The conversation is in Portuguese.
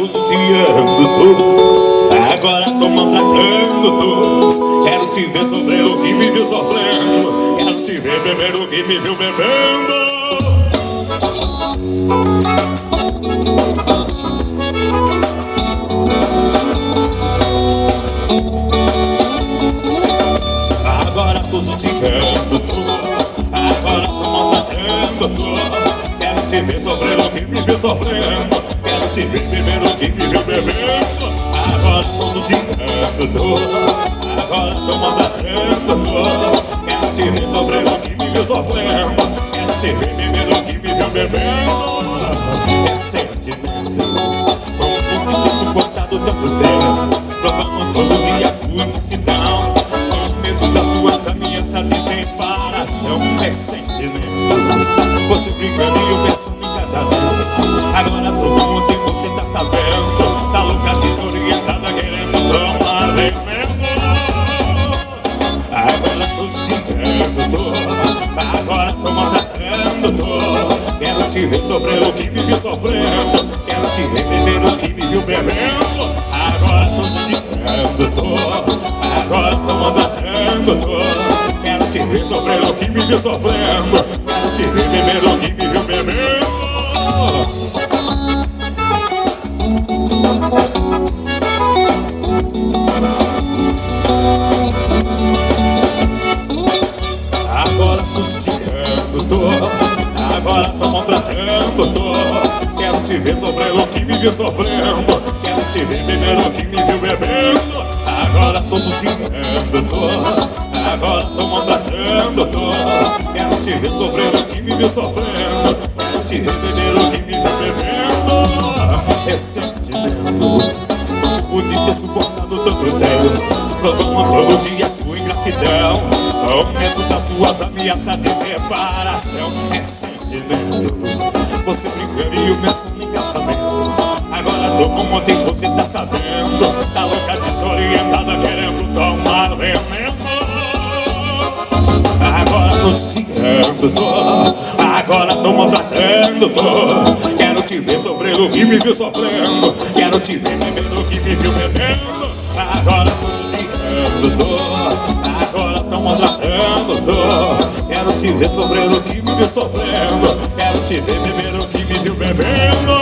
tô judiando tu, agora tô maltratando tu. Quero te ver sofrer o que me viu sofrendo, quero te ver beber o que me viu bebendo. Agora tô judiando tu, agora tô maltratando tu. Quero te ver sofrer o que me viu sofrendo, quero te ver beber o que me viu bebendo. Agora tô judiando tu, agora tô maltratando tu. Quero te ver sofrer o que me viu sofrendo, quero te ver beber o que me viu bebendo. É sentimento, como ter suportado tanto tempo, provando todo dia sua ingratidão, com medo das suas ameaças de separação. É sentimento, você brincando e eu pensando em casamento. Agora todo mundo tem, você tá sabendo, tá louca, desorientada, querendo tomar veneno. Agora tô xingando, tô, agora tô maltratando, tô. Quero te ver sofrer o que me viu sofrendo, quero te ver beber o que me viu bebendo. Agora tô xingando, tô, agora tô maltratando, tô. Quero te ver sofrer o que me viu sofrendo, quero te ver beber o que me viu bebendo. Agora tô judiando, tô, agora tô maltratando, tô. Quero te ver sofrer o que me viu sofrendo, quero te ver beber o que me viu bebendo. Agora tô judiando, tô, agora tô maltratando, tô. Quero te ver sofrer o que me viu sofrendo, quero te ver beber o que me viu bebendo. É sentimento, como pude ter suportado tanto tempo, provando todo dia sua ingratidão, com medo das suas ameaças de separação. É sentimento, você brincando e eu pensando em casamento. Agora todo mundo tem, você tá sabendo, tá louca, desorientada, querendo tomar veneno. Agora tô xingando, tô, agora tô maltratando, tô. Quero te ver sofrer o que me viu sofrendo, quero te ver beber o que me viu bebendo. Agora tô xingando, tô, agora tô maltratando, tô. Quero te ver sofrer o que me viu sofrendo, quero te ver beber o que me viu bebendo.